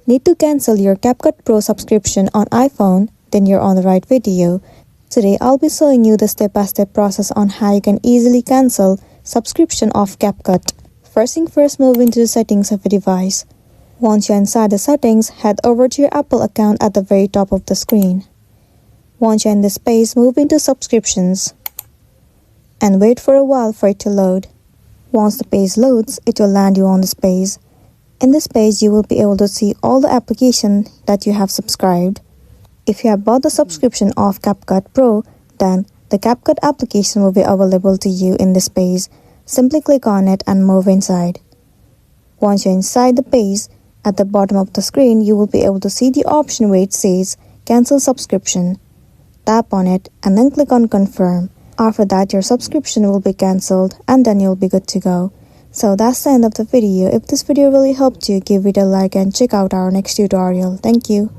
Need to cancel your CapCut Pro subscription on iPhone? Then you're on the right video. Today I'll be showing you the step-by-step process on how you can easily cancel subscription of CapCut. First thing first, move into the settings of your device. Once you're inside the settings, head over to your Apple account at the very top of the screen. Once you're in this page, move into subscriptions and wait for a while for it to load. Once the page loads, it will land you on this page. In this page, you will be able to see all the applications that you have subscribed. If you have bought the subscription of CapCut Pro, then the CapCut application will be available to you in this page. Simply click on it and move inside. Once you're inside the page, at the bottom of the screen, you will be able to see the option where it says Cancel Subscription. Tap on it and then click on Confirm. After that, your subscription will be cancelled and then you'll be good to go. So that's the end of the video. If this video really helped you, give it a like and check out our next tutorial. Thank you.